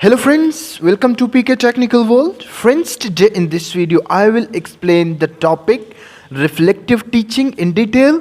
Hello friends, welcome to PK Technical World. Friends, today in this video I will explain the topic reflective teaching in detail.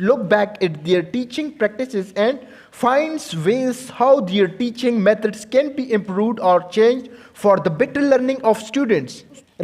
look back at their teaching practices and finds ways how their teaching methods can be improved or changed for the better learning of students.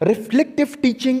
Reflective teaching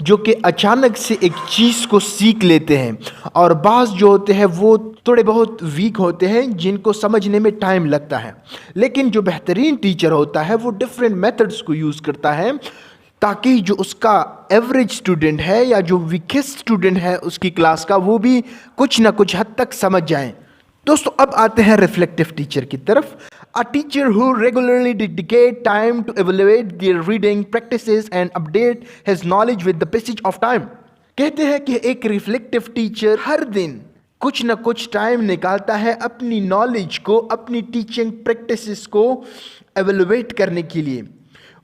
جو کہ اچانک سے ایک چیز کو سیکھ لیتے ہیں، اور بعض جو ہوتے ہیں وہ تھوڑے بہت ویک ہوتے ہیں جن کو سمجھنے میں ٹائم لگتا ہے، لیکن جو بہترین ٹیچر ہوتا ہے وہ ڈفرینٹ میتھڈس کو یوز کرتا ہے تاکہ جو اس کا ایوریج اسٹوڈنٹ ہے یا جو ویکسٹ اسٹوڈنٹ ہے اس کی کلاس کا، وہ بھی کچھ نہ کچھ حد تک سمجھ جائیں۔ دوستو اب آتے ہیں ریفلیکٹیو ٹیچر کی طرف۔ A teacher who regularly dedicate time to evaluate their reading practices and update his knowledge with the passage of time۔ کہتے ہیں کہ ایک ریفلیکٹیو ٹیچر ہر دن کچھ نہ کچھ ٹائم نکالتا ہے اپنی نالج کو، اپنی ٹیچنگ پریکٹسز کو ایویلویٹ کرنے کے لیے۔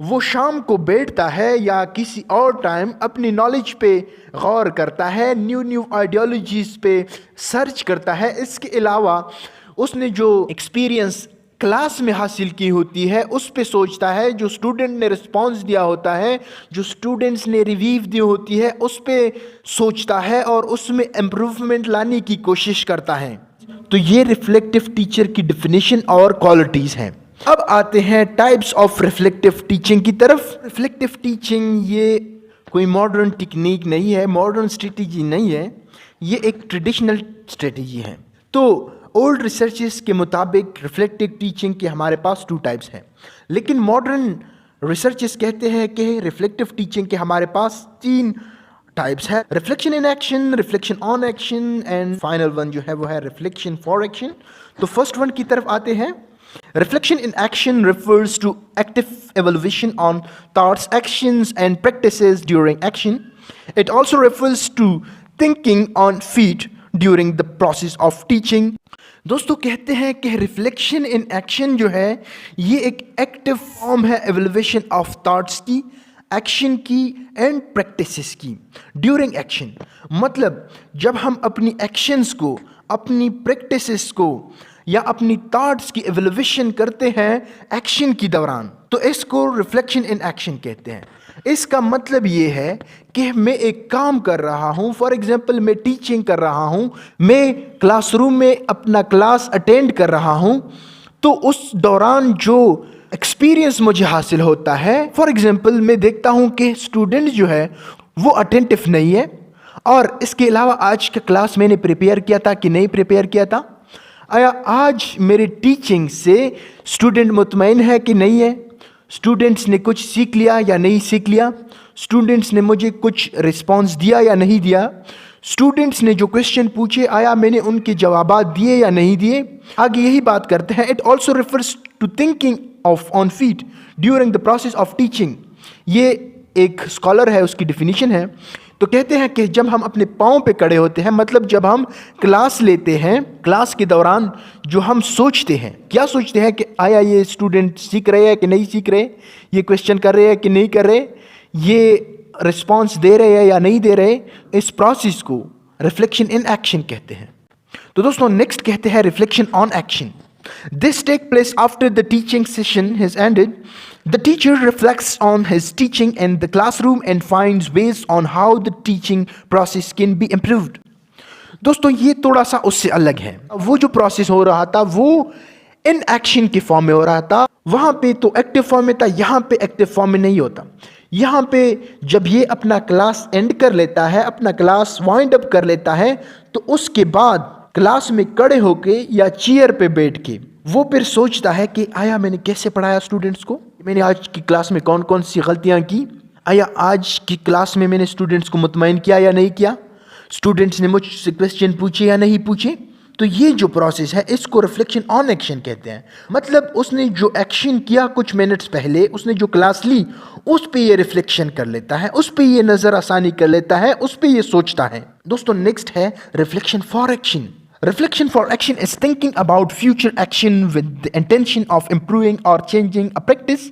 وہ شام کو بیٹھتا ہے یا کسی اور ٹائم اپنی نالج پہ غور کرتا ہے، نیو آئیڈیالوجیز پہ سرچ کرتا ہے۔ اس کے علاوہ اس نے جو ایکسپیرینس کلاس میں حاصل کی ہوتی ہے اس پہ سوچتا ہے، جو اسٹوڈنٹ نے رسپانس دیا ہوتا ہے، جو اسٹوڈنٹس نے ریویو دی ہوتی ہے اس پہ سوچتا ہے اور اس میں امپروومنٹ لانے کی کوشش کرتا ہے۔ تو یہ ریفلیکٹیو ٹیچر کی ڈیفینیشن اور کوالٹیز ہیں۔ اب آتے ہیں ٹائپس آف ریفلیکٹیو ٹیچنگ کی طرف۔ ریفلیکٹیو ٹیچنگ یہ کوئی ماڈرن ٹیکنیک نہیں ہے، ماڈرن اسٹریٹجی نہیں ہے، یہ ایک ٹریڈیشنل اسٹریٹجی ہے۔ تو اولڈ ریسرچز کے مطابق ریفلیکٹیو ٹیچنگ کے ہمارے پاس 2 ٹائپس ہیں، لیکن ماڈرن ریسرچز کہتے ہیں کہ ریفلیکٹیو ٹیچنگ کے ہمارے پاس 3 ٹائپس ہے: reflection in action, reflection on action, and final one جو ہے وہ ہے ریفلیکشن فار ایکشن۔ تو فرسٹ ون کی طرف آتے ہیں۔ Reflection in action refers to active evaluation on thoughts, actions, and practices during action. It also refers to thinking on feet during the process of teaching. دوستو کہتے ہیں کہ reflection in action جو ہے یہ ایک ایکٹیو فارم ہے evaluation of thoughts کی، ایکشن کی اینڈ پریکٹسز کی ڈیورنگ ایکشن۔ مطلب جب ہم اپنی ایکشنز کو، اپنی پریکٹسز کو یا اپنی تھاٹس کی ایویلویشن کرتے ہیں ایکشن کی دوران، تو اس کو ریفلیکشن ان ایکشن کہتے ہیں۔ اس کا مطلب یہ ہے کہ میں ایک کام کر رہا ہوں، فار ایگزامپل میں ٹیچنگ کر رہا ہوں، میں کلاس روم میں اپنا کلاس اٹینڈ کر رہا ہوں، تو اس دوران جو ایکسپیرینس مجھے حاصل ہوتا ہے، فار ایگزامپل میں دیکھتا ہوں کہ اسٹوڈنٹ جو ہے وہ اٹینٹیو نہیں ہے، اور اس کے علاوہ آج کا کلاس میں نے پریپیئر کیا تھا کہ نہیں پریپیئر کیا تھا، آیا آج میری ٹیچنگ سے اسٹوڈنٹ مطمئن ہے کہ نہیں ہے، اسٹوڈنٹس نے کچھ سیکھ لیا یا نہیں سیکھ لیا، اسٹوڈنٹس نے مجھے کچھ رسپانس دیا یا نہیں دیا، اسٹوڈنٹس نے جو کوشچن پوچھے آیا میں نے ان کے جوابات دیے یا نہیں دیے۔ آگے یہی بات کرتے ہیں۔ It also refers to thinking of on feet during the process of teaching. یہ ایک اسکالر ہے، اس کی ڈیفینیشن ہے۔ تو کہتے ہیں کہ جب ہم اپنے پاؤں پہ کھڑے ہوتے ہیں، مطلب جب ہم کلاس لیتے ہیں، کلاس کے دوران جو ہم سوچتے ہیں، کیا سوچتے ہیں کہ آیا یہ اسٹوڈنٹ سیکھ رہے ہیں کہ نہیں سیکھ رہے، یہ کویشچن کر رہے ہیں کہ نہیں کر رہے، یہ رسپانس دے رہے ہیں یا نہیں دے رہے، اس پروسیس کو ریفلیکشن ان ایکشن کہتے ہیں۔ تو دوستوں نیکسٹ کہتے ہیں reflection on action. This takes place after the teaching session has ended. The teacher reflects on his teaching in the classroom and finds ways on how the teaching process can be improved. دوستو یہ تھوڑا سا اس سے الگ ہے۔ وہ جو process ہو رہا تھا وہ ان ایکشن کے فارم میں ہو رہا تھا، وہاں پہ تو ایکٹیو فارم میں تھا، یہاں پہ ایکٹیو فارم میں نہیں ہوتا۔ یہاں پہ جب یہ اپنا کلاس اینڈ کر لیتا ہے، اپنا کلاس وائنڈ اپ کر لیتا ہے، تو اس کے بعد کلاس میں کھڑے ہو کے یا چیئر پہ بیٹھ کے وہ پھر سوچتا ہے کہ آیا میں نے کیسے پڑھایا اسٹوڈنٹس کو، میں نے آج کی کلاس میں کون کون سی غلطیاں کی، آیا آج کی کلاس میں نے اسٹوڈنٹس کو مطمئن کیا یا نہیں کیا، اسٹوڈنٹس نے مجھ سے کویسچن پوچھے یا نہیں پوچھے۔ تو یہ جو پروسیس ہے اس کو ریفلیکشن آن ایکشن کہتے ہیں۔ مطلب اس نے جو ایکشن کیا کچھ منٹس پہلے، اس نے جو کلاس لی، اس پہ یہ ریفلیکشن کر لیتا ہے، اس پہ یہ نظر ثانی کر لیتا ہے، اس پہ یہ سوچتا ہے۔ دوستو نیکسٹ ہے reflection for action. Reflection for action is thinking about future action with the intention of improving or changing a practice.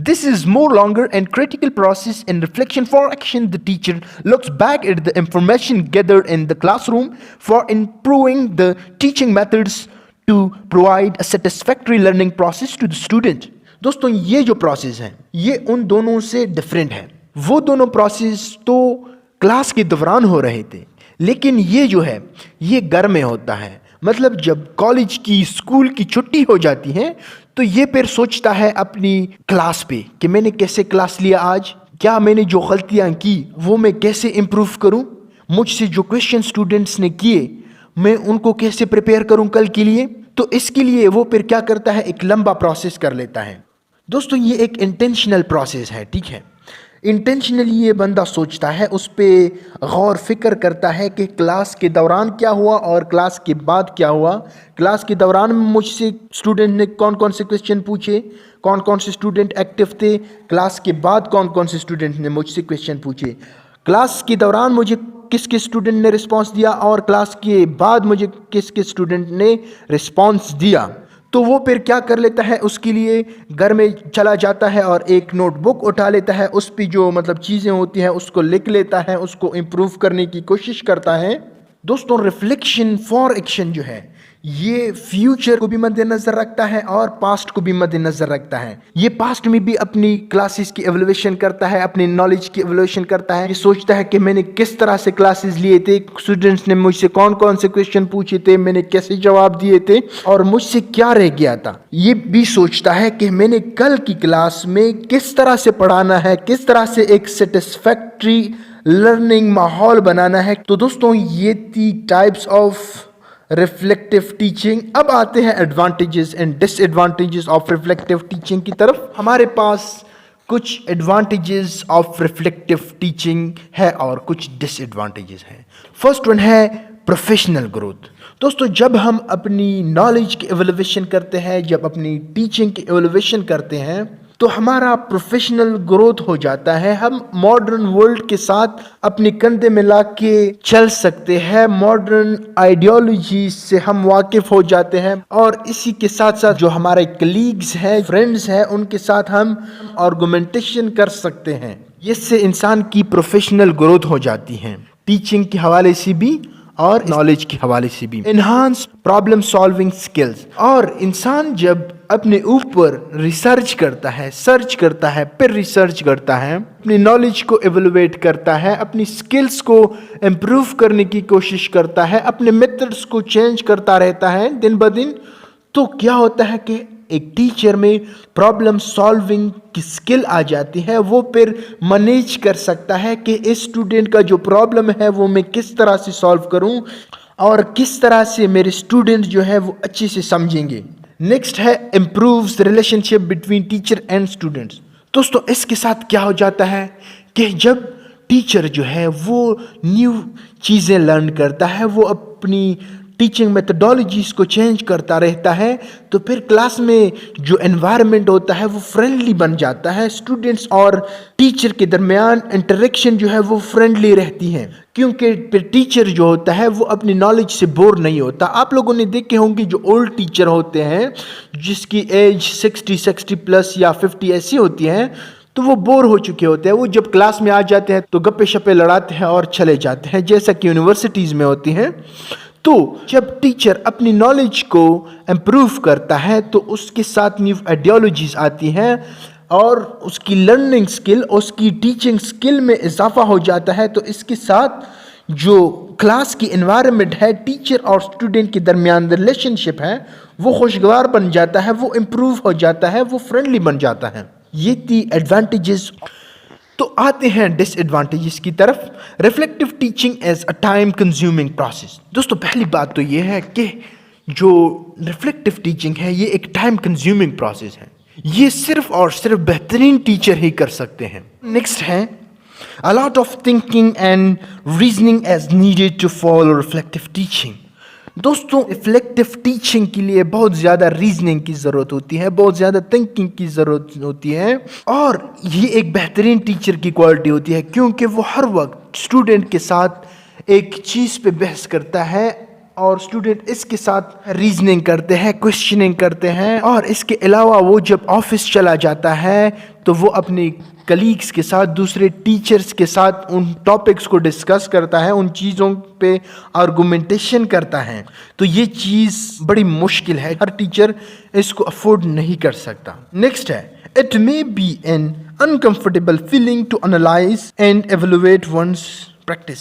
This is more longer and critical process. In reflection for action, the teacher looks back at the information gathered in the classroom for improving the teaching methods to provide a satisfactory learning process to the student. دوستوں یہ جو process ہے یہ ان دونوں سے different ہے۔ وہ دونوں پروسیس تو کلاس کے دوران ہو رہے تھے، لیکن یہ جو ہے یہ گھر میں ہوتا ہے۔ مطلب جب کالج کی، اسکول کی چھٹی ہو جاتی ہے تو یہ پھر سوچتا ہے اپنی کلاس پہ کہ میں نے کیسے کلاس لیا آج، کیا میں نے جو غلطیاں کی وہ میں کیسے امپروو کروں، مجھ سے جو کویشچن اسٹوڈنٹس نے کیے میں ان کو کیسے پریپیئر کروں کل کے لیے. تو اس کے لیے وہ پھر کیا کرتا ہے، ایک لمبا پروسیس کر لیتا ہے. دوستو یہ ایک انٹینشنل پروسیس ہے، ٹھیک ہے. انٹینشنلی یہ بندہ سوچتا ہے، اس پہ غور فکر کرتا ہے کہ کلاس کے دوران کیا ہوا اور کلاس کے بعد کیا ہوا. کلاس کے دوران مجھ سے اسٹوڈنٹ نے کون کون سے کویشچن پوچھے، کون کون سے اسٹوڈنٹ ایکٹیو تھے. کلاس کے بعد کون کون سے اسٹوڈنٹ نے مجھ سے کویشچن پوچھے. کلاس کے دوران مجھے کس کس اسٹوڈنٹ نے رسپانس دیا اور کلاس کے بعد مجھے کس کس اسٹوڈنٹ نے رسپانس دیا. تو وہ پھر کیا کر لیتا ہے، اس کے لیے گھر میں چلا جاتا ہے اور ایک نوٹ بک اٹھا لیتا ہے، اس پہ جو چیزیں ہوتی ہیں اس کو لکھ لیتا ہے، اس کو امپروو کرنے کی کوشش کرتا ہے. دوستوں ریفلیکشن فار ایکشن جو ہے یہ فیوچر کو بھی مد نظر رکھتا ہے اور پاسٹ کو بھی مد نظر رکھتا ہے. یہ پاسٹ میں بھی اپنی کلاسز کی ایویلویشن کرتا ہے، اپنی نالج کی ایویلویشن کرتا ہے. یہ سوچتا ہے کہ میں نے کس طرح سے کلاسز لیے تھے، اسٹوڈنٹس نے مجھ سے کون کون سے کویشچن پوچھے تھے، میں نے کیسے جواب دیے تھے اور مجھ سے کیا رہ گیا تھا. یہ بھی سوچتا ہے کہ میں نے کل کی کلاس میں کس طرح سے پڑھانا ہے، کس طرح سے ایک سیٹسفیکٹری لرننگ ماحول بنانا ہے. تو دوستوں یہ تھی ٹائپس آف ریفلیکٹیو ٹیچنگ. اب آتے ہیں advantages and disadvantages of reflective teaching کی طرف. ہمارے پاس کچھ ایڈوانٹیجز آف ریفلیکٹیو ٹیچنگ ہے اور کچھ ڈس ایڈوانٹیجز ہیں. فرسٹ ون ہے پروفیشنل گروتھ. دوستو جب ہم اپنی نالج کی ایویلویشن کرتے ہیں، جب اپنی ٹیچنگ کی ایویلویشن کرتے ہیں تو ہمارا پروفیشنل گروتھ ہو جاتا ہے. ہم ماڈرن ورلڈ کے ساتھ اپنے کندھے ملا کے چل سکتے ہیں، ماڈرن آئیڈیالوجی سے ہم واقف ہو جاتے ہیں اور اسی کے ساتھ ساتھ جو ہمارے کلیگز ہیں، فرینڈز ہیں، ان کے ساتھ ہم آرگومنٹیشن کر سکتے ہیں. اس سے انسان کی پروفیشنل گروتھ ہو جاتی ہے، ٹیچنگ کے حوالے سے بھی اور نالج کے حوالے سے بھی. Enhance problem solving skills. اور انسان جب اپنے اوپر ریسرچ کرتا ہے، سرچ کرتا ہے، پھر ریسرچ کرتا ہے، اپنی نالج کو ایویلویٹ کرتا ہے، اپنی سکلز کو امپروو کرنے کی کوشش کرتا ہے، اپنے میتھڈز کو چینج کرتا رہتا ہے دن بدن، تو کیا ہوتا ہے کہ ایک ٹیچر میں پرابلم سالونگ کی سکل آ جاتی ہے. وہ پھر مینیج کر سکتا ہے کہ اس اسٹوڈنٹ کا جو پرابلم ہے وہ میں کس طرح سے سالو کروں اور کس طرح سے میرے اسٹوڈنٹ جو ہے وہ اچھے سے سمجھیں گے. نیکسٹ ہے improves relation ship between teacher and students. دوستو اس کے ساتھ کیا ہو جاتا ہے کہ جب ٹیچر جو ہے وہ نیو چیزیں لرن کرتا ہے، وہ اپنی ٹیچنگ میتھڈالوجیز کو چینج کرتا رہتا ہے، تو پھر کلاس میں جو انوائرمنٹ ہوتا ہے وہ فرینڈلی بن جاتا ہے. اسٹوڈنٹس اور ٹیچر کے درمیان انٹریکشن جو ہے وہ فرینڈلی رہتی ہے، کیونکہ پھر ٹیچر جو ہوتا ہے وہ اپنی نالج سے بور نہیں ہوتا. آپ لوگوں نے دیکھے ہوں گے جو اولڈ ٹیچر ہوتے ہیں جس کی ایج 60 پلس یا 50 ایسی ہوتی ہے، تو وہ بور ہو چکے ہوتے ہیں. وہ جب کلاس میں آ جاتے ہیں تو گپے شپے لڑاتے ہیں اور چلے جاتے ہیں، جیسا کہ یونیورسٹیز میں ہوتی ہیں. تو جب ٹیچر اپنی نالج کو امپروو کرتا ہے تو اس کے ساتھ نیو آئیڈیالوجیز آتی ہیں اور اس کی لرننگ سکل، اس کی ٹیچنگ سکل میں اضافہ ہو جاتا ہے. تو اس کے ساتھ جو کلاس کی انوائرمنٹ ہے، ٹیچر اور اسٹوڈنٹ کے درمیان ریلیشن شپ ہے، وہ خوشگوار بن جاتا ہے، وہ امپروو ہو جاتا ہے، وہ فرینڈلی بن جاتا ہے. یہ تھی ایڈوانٹیجز. تو آتے ہیں ڈس ایڈوانٹیجز کی طرف. Reflective teaching as a time consuming process. دوستو پہلی بات تو یہ ہے کہ جو ریفلیکٹیو ٹیچنگ ہے یہ ایک ٹائم کنزیومنگ پروسیس ہے. یہ صرف اور صرف بہترین ٹیچر ہی کر سکتے ہیں. نیکسٹ ہے a lot of thinking and reasoning as needed to follow reflective teaching. دوستوں ریفلیکٹیو ٹیچنگ کے لیے بہت زیادہ ریزننگ کی ضرورت ہوتی ہے، بہت زیادہ تھنکنگ کی ضرورت ہوتی ہے، اور یہ ایک بہترین ٹیچر کی کوالٹی ہوتی ہے کیونکہ وہ ہر وقت اسٹوڈنٹ کے ساتھ ایک چیز پہ بحث کرتا ہے اور اسٹوڈنٹ اس کے ساتھ ریزننگ کرتے ہیں، کوشچننگ کرتے ہیں. اور اس کے علاوہ وہ جب آفس چلا جاتا ہے تو وہ اپنی کلیگس کے ساتھ، دوسرے ٹیچرز کے ساتھ ان ٹاپکس کو ڈسکس کرتا ہے، ان چیزوں پہ آرگومنٹیشن کرتا ہے. تو یہ چیز بڑی مشکل ہے، ہر ٹیچر اس کو افورڈ نہیں کر سکتا. نیکسٹ ہے It may be an uncomfortable feeling to analyze and evaluate one's practice.